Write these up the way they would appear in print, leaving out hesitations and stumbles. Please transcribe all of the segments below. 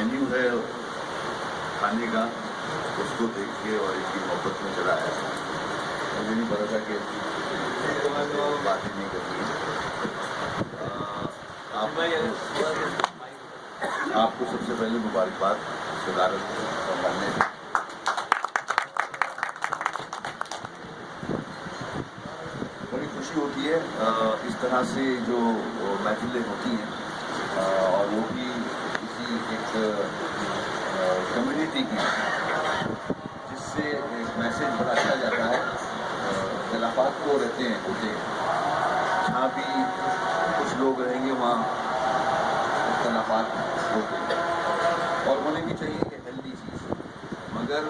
Menu है खाने का, उसको देख के और इसकी मोहब्बत में चला आया। मुझे नहीं पता था कि बात ही नहीं करनी है। आपको सबसे पहले मुबारकबाद सदारत संभालने से। बड़ी खुशी होती है इस तरह से जो महफिलें होती हैं और वो भी किसी एक कम्युनिटी की, जिससे एक मैसेज बड़ा अच्छा जाता है। खिलाफात को रहते हैं होते हैं, जहाँ भी कुछ लोग रहेंगे वहाँ खिलाफात होते हैं और होने भी चाहिए कि हेल्दी चीज़, मगर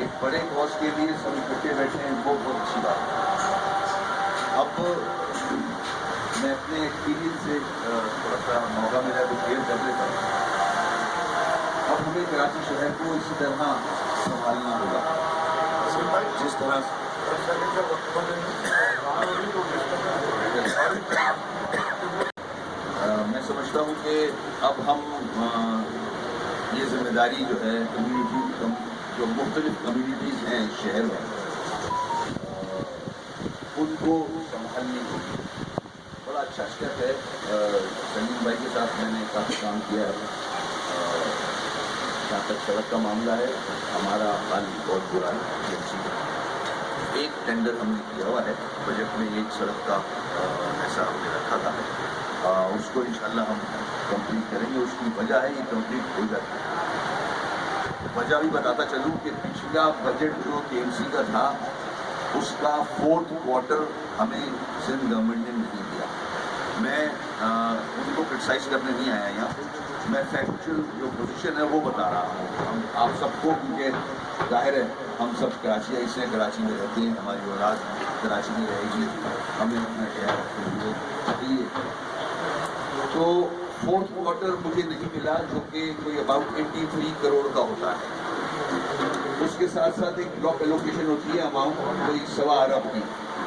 एक बड़े कॉज के लिए सब इकट्ठे बैठे हैं वो बहुत अच्छी बात है। अब मैं अपने एक्सपीरियंस से थोड़ा सा मौका मिला तो शेयर कर लेता हूँ। अब हमें कराची शहर को इसी तरह संभालना होगा जिस तरह मैं समझता हूँ कि अब हम ये जिम्मेदारी जो है कम्युनिटी जो मुख्तलिफ कम्युनिटीज़ हैं शहर में उनको संभालने के लिए बड़ा अच्छा स्टेप है। सलीम भाई के साथ मैंने काफ़ी काम किया है। जहाँ तक सड़क का मामला है, हमारा हाल बहुत बुरा है। एक टेंडर हमने किया हुआ है, बजट में एक सड़क का ऐसा हमने रखा था, उसको इंशाल्लाह हम कंप्लीट करेंगे। उसकी वजह है ये कंप्लीट हो जाती है। वजह भी बताता चलूँ कि पिछला बजट जो KMC का था उसका 4th क्वार्टर हमें सिंध गवर्नमेंट ने नहीं दिया। मैं उनको क्रिटिसाइज करने नहीं आया यहाँ, मैं फैक्चुअल जो पोजीशन है वो बता रहा हूँ हम आप सबको, क्योंकि जाहिर है हम सब कराची से कराची में रहते हैं, हमारी औलाद कराची में रहेगी, हमें अपना शहर चाहिए। तो 4th क्वार्टर मुझे नहीं मिला, जो कि कोई अबाउट 83 करोड़ का होता है। उसके साथ साथ एक ब्लॉक एलोकेशन होती है अमाउंट कोई 1.25 अरब की,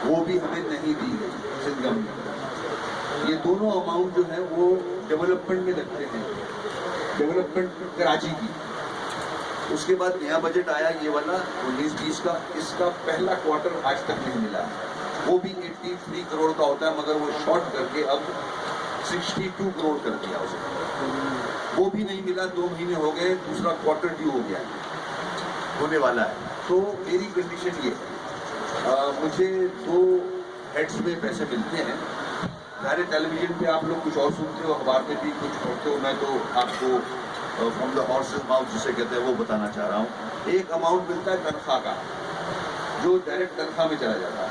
वो भी हमें नहीं दी गई सिंध गवर्नमेंट। ये दोनों अमाउंट जो है वो डेवलपमेंट में लगते हैं, डेवलपमेंट कराची की। उसके बाद नया बजट आया ये वाला 19-20 का, इसका पहला क्वार्टर आज तक नहीं मिला। वो भी 83 करोड़ का होता है, मगर वो शॉर्ट करके अब 62 करोड़ कर दिया उसने। वो भी नहीं मिला, 2 महीने हो गए, दूसरा क्वार्टर ड्यू हो गया, होने वाला है। तो मेरी कंडीशन ये है, मुझे 2 हेड्स में पैसे मिलते हैं। सारे टेलीविजन पे आप लोग कुछ और सुनते हो, अखबार में भी कुछ पढ़ते हो, मैं तो आपको फ्रॉम द हॉर्सेस माउथ जिसे कहते हैं वो बताना चाह रहा हूँ। एक अमाउंट मिलता है तनख्वाह का, जो डायरेक्ट तनख्वाह में चला जाता है।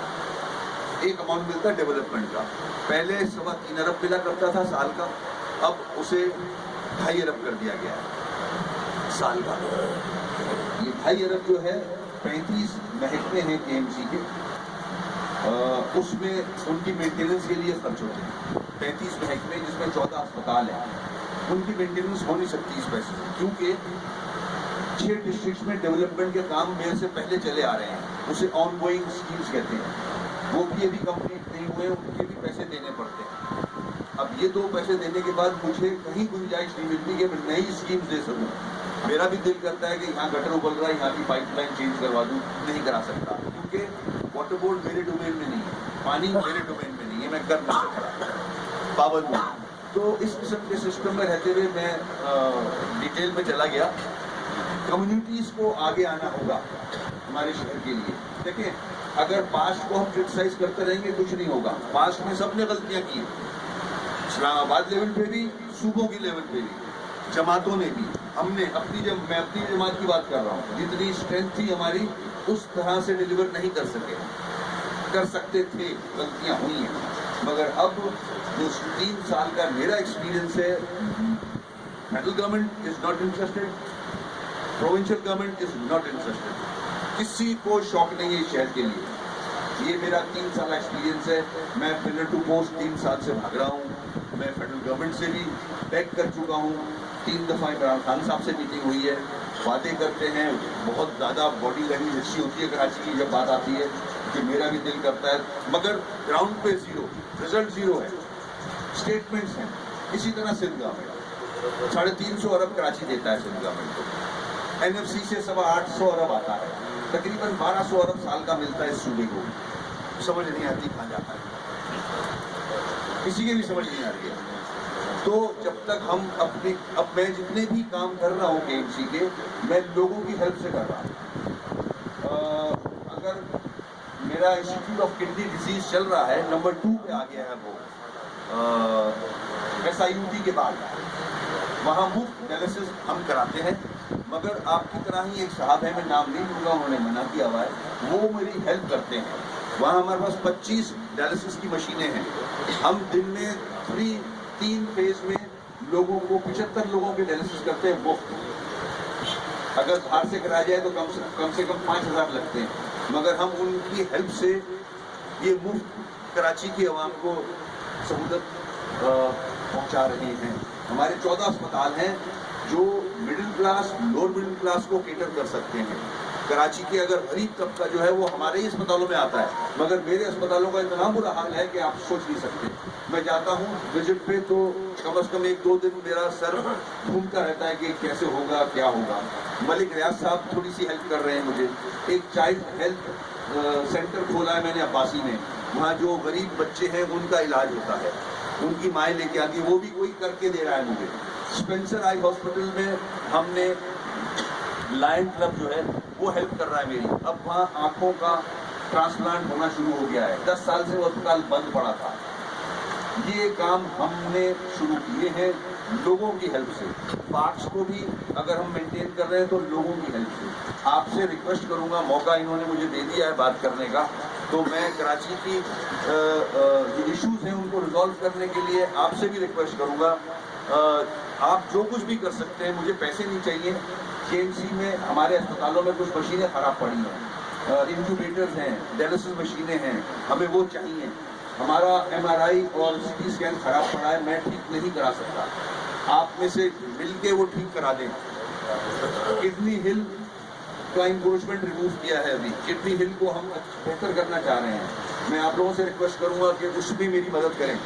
एक अमाउंट मिलता है डेवलपमेंट का। पहले 3.25 अरब मिला करता था साल का, अब उसे 2.5 अरब कर दिया गया है साल का। ये 2.5 अरब जो है 35 महकमे हैं KMC के, उसमें उनकी मेंटेनेंस के लिए खर्च होते हैं। 35 महकमे जिसमें 14 अस्पताल हैं, उनकी मेंटेनेंस हो नहीं सकती इस पैसे से, क्योंकि 6 डिस्ट्रिक्ट में डेवलपमेंट के काम मेरे से पहले चले आ रहे हैं, उसे ऑनगोइंग स्कीम्स कहते हैं। वो भी अभी कंप्लीट नहीं हुए, उनके भी पैसे देने पड़ते हैं। अब ये 2 पैसे देने के बाद मुझे कहीं गुंजाइश नहीं मिलती कि मैं नई स्कीम्स दे सकूँ। मेरा भी दिल करता है कि यहाँ गटर उबल रहा है, यहाँ की पाइपलाइन चेंज करवा दूँ, नहीं करा सकता, क्योंकि वाटर बोर्ड मेरे डोमेन में नहीं है, पानी मेरे डोमेन में नहीं है, मैं कर नहीं सकता, पाबंद हूँ। तो इस किस्म के सिस्टम में रहते हुए मैं डिटेल में चला गया। कम्युनिटीज़ को आगे आना होगा हमारे शहर के लिए। देखिए, अगर पास्ट को हम क्रिटिसाइज करते रहेंगे कुछ नहीं होगा। पास्ट में सबने गलतियाँ की, इस्लामाबाद लेवल पे भी, सूबों की लेवल पे भी, जमातों ने भी। हमने मैं अपनी जमात की बात कर रहा हूँ, जितनी स्ट्रेंथ थी हमारी उस तरह से डिलीवर नहीं कर सकते थे, गलतियाँ हुई हैं। मगर अब जो 3 साल का मेरा एक्सपीरियंस है, federal government is not interested, provincial government is not interested, किसी को शौक नहीं है इस शहर के लिए। ये मेरा 3 साल एक्सपीरियंस है। मैं पिलर टू पोस्ट 3 साल से भाग रहा हूँ। मैं फेडरल गवर्नमेंट से भी बैक कर चुका हूँ, 3 दफ़ा इमरान खान साहब से मीटिंग हुई है, बातें करते हैं, बहुत ज़्यादा बॉडी लैंग्वेज अच्छी होती है कराची की जब बात आती है, कि मेरा भी दिल करता है, मगर ग्राउंड पे 0, रिजल्ट 0 है, स्टेटमेंट्स हैं। इसी तरह सिंध गवर्नमेंट 350 अरब कराची देता है सिंध गवर्नमेंट को। एनएफसी से 850 अरब आता है, तकरीबन 1200 अरब साल का मिलता है इस सूबे को। समझ नहीं आती कहाँ जाता है, किसी के भी समझ नहीं आ रही है। तो जब तक हम अब मैं जितने भी काम कर रहा हूँ केएमसी के, मैं लोगों की हेल्प से कर रहा हूँ। अगर मेरा इंस्टीट्यूट ऑफ किडनी डिजीज चल रहा है, नंबर 2 पे आ गया है वो SIUT के बाद, वहाँ मुफ्त डायलिसिस हम कराते हैं। मगर आपकी तरह ही एक साहब है, मैं नाम नहीं लूँगा, उन्होंने मना किया हुआ है, वो मेरी हेल्प करते हैं। वहाँ हमारे पास 25 डायलिसिस की मशीनें हैं। हम दिन में 3 फेज में लोगों को 75 लोगों के डायलिसिस करते हैं मुफ्त। अगर बाहर से कराया जाए तो कम से कम 5000 लगते हैं, मगर हम उनकी हेल्प से ये मुफ्त कराची की आवाम को सहूलत पहुंचा रहे हैं। हमारे 14 अस्पताल हैं जो middle class, lower middle class को केटर कर सकते हैं। कराची के अगर गरीब तबका जो है वो हमारे ही अस्पतालों में आता है, मगर मेरे अस्पतालों का इतना बुरा हाल है कि आप सोच नहीं सकते। मैं जाता हूँ विजिट पे तो कम से कम 1-2 दिन मेरा सर घूमता रहता है कि कैसे होगा, क्या होगा। मलिक रियाज साहब थोड़ी सी हेल्प कर रहे हैं मुझे। एक चाइल्ड हेल्थ सेंटर खोला है मैंने अब्बासी में, वहाँ जो गरीब बच्चे हैं उनका इलाज होता है, उनकी माएँ लेके आती है, वो भी कोई करके दे रहा है मुझे। स्पेंसर आई हॉस्पिटल में हमने लायन क्लब जो है वो हेल्प कर रहा है मेरी। अब वहाँ आंखों का ट्रांसप्लांट होना शुरू हो गया है। 10 साल से वो अस्पताल बंद पड़ा था। ये काम हमने शुरू किए हैं लोगों की हेल्प से। पार्क्स को भी अगर हम मेंटेन कर रहे हैं तो लोगों की हेल्प से। आपसे रिक्वेस्ट करूंगा, मौका इन्होंने मुझे दे दिया है बात करने का, तो मैं कराची की जो इश्यूज हैं उनको रिजॉल्व करने के लिए आपसे भी रिक्वेस्ट करूंगा। आप जो कुछ भी कर सकते हैं, मुझे पैसे नहीं चाहिए। केएमसी में हमारे अस्पतालों में कुछ मशीनें खराब पड़ी हैं, इंक्यूबेटर्स हैं, डायलिसिस मशीनें हैं, हमें वो चाहिए। हमारा MRI और CT स्कैन खराब पड़ा है, मैं ठीक नहीं करा सकता, आप में से मिल के वो ठीक करा दें। किडनी हिल का इंक्रोचमेंट रिमूव किया है अभी, किडनी हिल को हम बेहतर करना चाह रहे हैं। मैं आप लोगों से रिक्वेस्ट करूंगा कि उसमें मेरी मदद करें।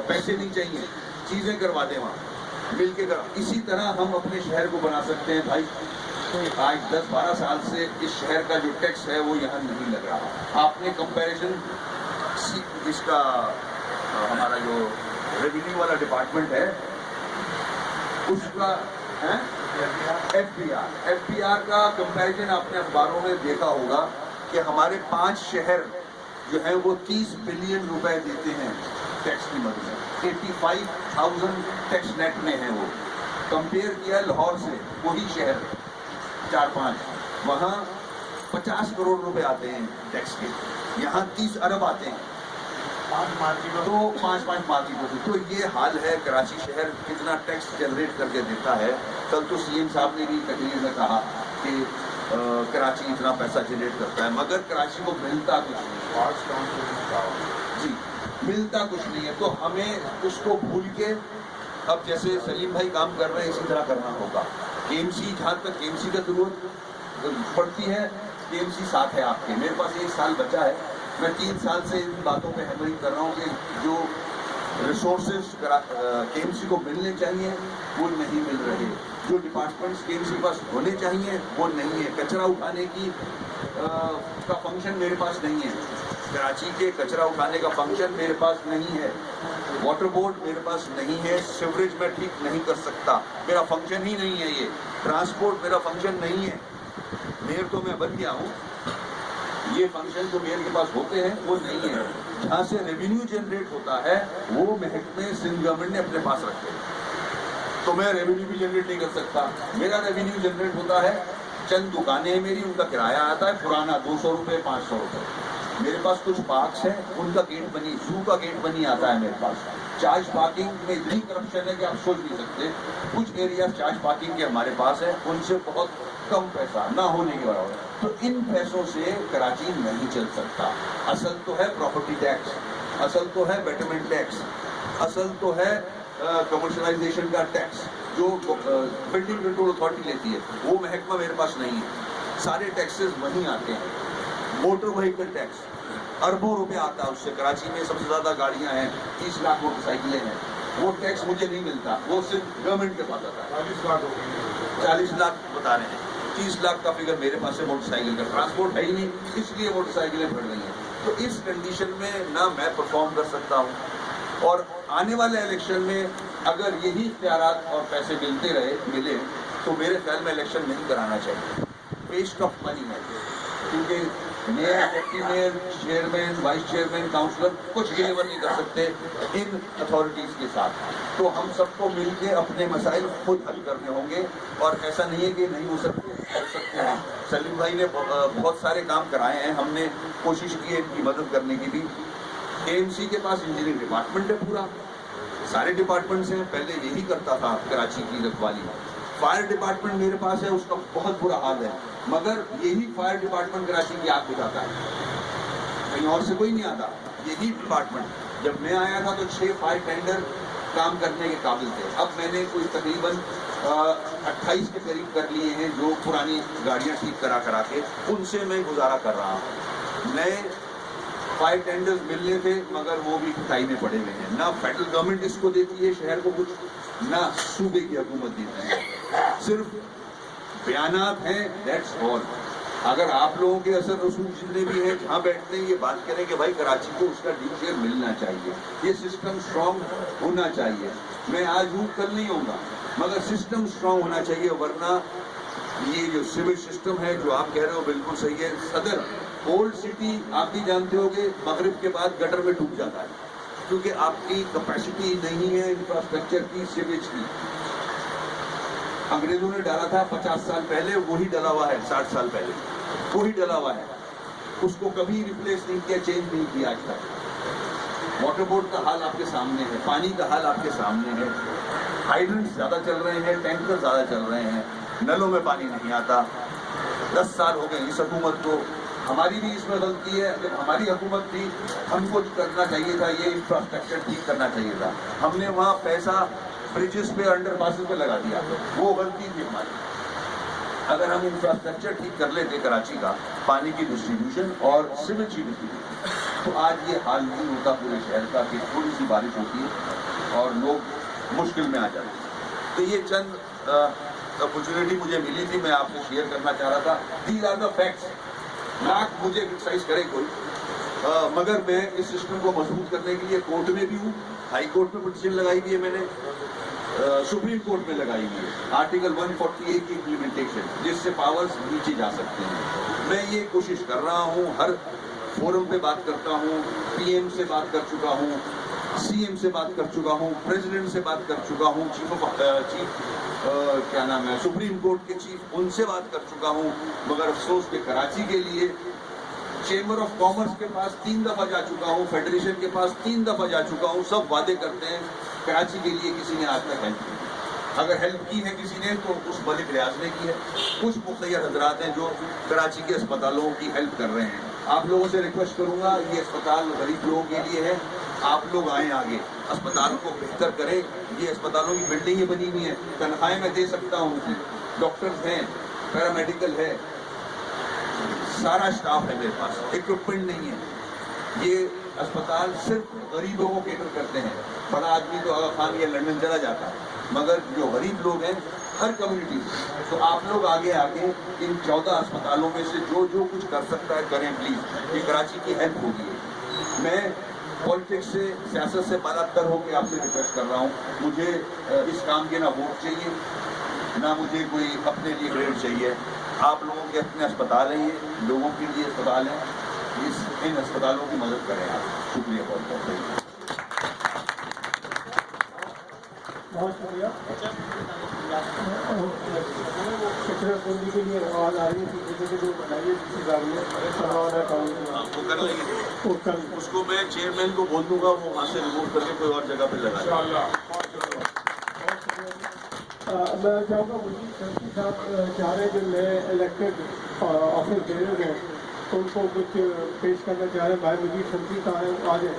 पैसे नहीं चाहिए, चीज़ें करवा दें वहाँ मिल के करा। इसी तरह हम अपने शहर को बना सकते हैं। भाई आज 10-12 साल से इस शहर का जो टैक्स है वो यहाँ नहीं लग रहा। आपने कंपैरिजन इसका हमारा जो रेवेन्यू वाला डिपार्टमेंट है उसका है FBR का कंपैरिजन आपने अखबारों में देखा होगा कि हमारे 5 शहर जो है वो 30 बिलियन रुपए देते हैं टैक्स की मदद से। 85,000 टैक्स नेट में है वो। कंपेयर किया लाहौर से, वही शहर 4-5, वहाँ 50 करोड़ रुपए आते हैं टैक्स के, यहाँ 30 अरब आते हैं। 5 मार्केटों से। तो ये हाल है, कराची शहर कितना टैक्स जनरेट करके देता है। कल तो CM साहब ने भी तकरीर में कहा कि कराची इतना पैसा जनरेट करता है, मगर कराची को मिलता कुछ नहीं जी, मिलता कुछ नहीं है। तो हमें उसको भूल के अब जैसे सलीम भाई काम कर रहे हैं इसी तरह करना होगा। केएमसी, जहाँ तक केएमसी का जरूरत पड़ती है, केएमसी साथ है आपके। मेरे पास 1 साल बचा है, मैं 3 साल से इन बातों पे हैमरिंग कर रहा हूँ कि जो रिसोर्सेज केएमसी को मिलने चाहिए वो नहीं मिल रहे, जो डिपार्टमेंट्स केएमसी के पास होने चाहिए वो नहीं है। कचरा उठाने की का फंक्शन मेरे पास नहीं है, कराची के कचरा उठाने का फंक्शन मेरे पास नहीं है, वाटर बोर्ड मेरे पास नहीं है, सीवरेज में ठीक नहीं कर सकता, मेरा फंक्शन ही नहीं है। ये ट्रांसपोर्ट मेरा फंक्शन नहीं है। मेयर तो मैं बन गया हूँ, ये फंक्शन जो मेयर के पास होते हैं वो नहीं है। जहाँ से रेवेन्यू जनरेट होता है वो महकमे सिंध गवर्नमेंट ने अपने पास रखे, तो मैं रेवेन्यू भी जनरेट नहीं कर सकता। मेरा रेवेन्यू जनरेट होता है, चंद दुकानें हैं मेरी, उनका किराया आता है पुराना 200 रुपये 500 रुपये। मेरे पास कुछ पार्क्स हैं, उनका गेट बनी, जू का गेट बनी आता है मेरे पास। चार्ज पार्किंग में इतनी करप्शन है कि आप सोच नहीं सकते। कुछ एरिया चार्ज पार्किंग के हमारे पास है, उनसे बहुत कम पैसा ना होने के बराबर। तो इन पैसों से कराची नहीं चल सकता। असल तो है प्रॉपर्टी टैक्स, असल तो है बेटरमेंट टैक्स, असल तो है कमर्शलाइजेशन का टैक्स जो बिल्डिंग कंट्रोल अथॉरिटी लेती है, वो महकमा मेरे पास नहीं है। सारे टैक्सेस वहीं आते हैं। मोटर व्हीकल टैक्स अरबों रुपए आता है उससे। कराची में सबसे ज़्यादा गाड़ियां हैं, 30 लाख मोटरसाइकिलें हैं। वो टैक्स मुझे नहीं मिलता, वो सिर्फ गवर्नमेंट के पास आता है। 40 लाख बता रहे हैं, 30 लाख का फिगर मेरे पास है मोटरसाइकिल का। ट्रांसपोर्ट है ही नहीं, इसलिए मोटरसाइकिलें बढ़ रही हैं। तो इस कंडीशन में ना मैं परफॉर्म कर सकता हूँ, और आने वाले इलेक्शन में अगर यही इख्तियारात और पैसे मिले तो मेरे ख्याल में इलेक्शन नहीं कराना चाहिए। वेस्ट ऑफ मनी है, क्योंकि mayor, deputy mayor, chairman, vice chairman, councillor कुछ डिलीवर नहीं कर सकते इन अथॉरिटीज़ के साथ। तो हम सबको मिलके अपने मसाइल खुद हल करने होंगे, और ऐसा नहीं है कि नहीं हो सकते हैं। सलीम भाई ने बहुत सारे काम कराए हैं, हमने कोशिश की है इनकी मदद करने की भी। एएमसी के पास इंजीनियरिंग डिपार्टमेंट है, पूरा सारे डिपार्टमेंट्स हैं, पहले यही करता था कराची की रखवाली। फायर डिपार्टमेंट मेरे पास है, उसका बहुत बुरा हाल है, मगर यही फायर डिपार्टमेंट कराची की आग बुझाता है, कहीं और से कोई नहीं आता। यही डिपार्टमेंट, जब मैं आया था तो 6 फायर टेंडर काम करने के काबिल थे। अब मैंने कोई तकरीबन 28 के करीब कर लिए हैं, जो पुरानी गाड़ियां ठीक करा के उनसे मैं गुजारा कर रहा हूँ। नए फायर टेंडर्स मिलने थे, मगर वो भी कुटाई में पड़े हुए हैं। ना फेडरल गवर्नमेंट इसको देती है शहर को कुछ, ना सूबे की हुकूमत देती है, सिर्फ बयानात हैं, दैट्स ऑल। अगर आप लोगों के असर रसूल जितने भी हैं जहाँ बैठते हैं, ये बात करें कि भाई कराची को उसका ड्यू शेयर मिलना चाहिए, ये सिस्टम स्ट्रॉन्ग होना चाहिए। मैं आज हूँ, कल नहीं होगा, मगर सिस्टम स्ट्रॉन्ग होना चाहिए, वरना ये जो सिविल सिस्टम है जो आप कह रहे हो बिल्कुल सही है। सदर ओल्ड सिटी आप भी जानते होगे, मगरिब के बाद गटर में डूब जाता है, क्योंकि आपकी कैपेसिटी नहीं है इंफ्रास्ट्रक्चर की, सीवेज की। अंग्रेजों ने डाला था 50 साल पहले, वही डला हुआ है, 60 साल पहले वही डला हुआ है, उसको कभी रिप्लेस नहीं किया, चेंज नहीं किया आज तक। वाटर बोर्ड का हाल आपके सामने है, पानी का हाल आपके सामने है, हाइड्रेंट्स ज्यादा चल रहे हैं, टैंकर ज्यादा चल रहे हैं, नलों में पानी नहीं आता। 10 साल हो गए इस हुकूमत को, हमारी भी इसमें गलती है। जब हमारी हुकूमत थी, हमको करना चाहिए था, ये इंफ्रास्ट्रक्चर ठीक करना चाहिए था। हमने वहाँ पैसा ब्रिजेस पे, अंडरपासेस पे लगा दिया, वो गलती थी हमारी। अगर हम इंफ्रास्ट्रक्चर ठीक कर लेते कराची का, पानी की डिस्ट्रीब्यूशन और सीवेज की डिस्ट्रीब्यूशन, तो आज ये हाल नहीं होता पूरे शहर का कि थोड़ी सी बारिश होती है और लोग मुश्किल में आ जाते हैं। तो ये चंद अपॉर्चुनिटी मुझे मिली थी, मैं आपसे शेयर करना चाह रहा था। These are the facts. लाख मुझे क्रिटिसाइज करे कोई, मगर मैं इस सिस्टम को मजबूत करने के लिए कोर्ट में भी हूँ, हाई कोर्ट में पिटीशन लगाई हुई है मैंने, सुप्रीम कोर्ट में लगाई हुई है, आर्टिकल 148 की इम्प्लीमेंटेशन, जिससे पावर्स नीचे जा सकते हैं। मैं ये कोशिश कर रहा हूँ, हर फोरम पे बात करता हूँ, पीएम से बात कर चुका हूँ, सीएम से बात कर चुका हूँ, प्रेसिडेंट से बात कर चुका हूँ, क्या नाम है, सुप्रीम कोर्ट के चीफ, उनसे बात कर चुका हूँ, मगर अफसोस के कराची के लिए चेंबर ऑफ कॉमर्स के पास 3 दफा जा चुका हूँ, फेडरेशन के पास 3 दफा जा चुका हूँ। सब वादे करते हैं, कराची के लिए किसी ने आज तक हेल्प की। अगर हेल्प की है किसी ने तो उस मलिक रियाज ने की है। कुछ मुख्तलिफ हजरात हैं जो कराची के अस्पतालों की हेल्प कर रहे हैं। आप लोगों से रिक्वेस्ट करूंगा, ये अस्पताल गरीब लोगों के लिए है, आप लोग आएँ आगे, अस्पताल को बेहतर करें। ये अस्पतालों की बिल्डिंगें बनी हुई हैं, तनख्वाहें मैं दे सकता हूँ उनकी, डॉक्टर्स हैं, पैरामेडिकल है, सारा स्टाफ है मेरे पास, इक्विपमेंट नहीं है। ये अस्पताल सिर्फ गरीबों को केटर करते हैं। बड़ा आदमी तो आगा खान या लंदन चला जाता है, मगर जो गरीब लोग हैं हर कम्युनिटी, तो आप लोग आगे आके इन 14 अस्पतालों में से जो जो कुछ कर सकता है करें प्लीज़। ये कराची की हेल्प होगी। मैं पॉलिटिक्स से, सियासत से बालातर होकर आपसे रिक्वेस्ट कर रहा हूँ, मुझे इस काम के ना वोट चाहिए, ना मुझे कोई अपने लिए क्रेडिट चाहिए। आप लोगों के अपने अस्पताल हैं, ये लोगों के लिए अस्पताल हैं, इन अस्पतालों की मदद करें आप। शुक्रिया बहुत बहुत। बहुत शुक्रिया। कचरा बंदी के लिए आवाज़ आ रही है, जो बनाइए किसी गाड़ी में, उसको मैं चेयरमैन को बोल दूंगा, वो वहाँ से रिमूव करके कोई और जगह पे लगा। मैं चाहूँगा मुझे शर्फी साहब चाह रहे जो नए इलेक्टेड ऑफिस बेरर हैं उनको कुछ पेश करना चाह रहे हैं। भाई मुझे शर्फी कहाँ है, आ जाए।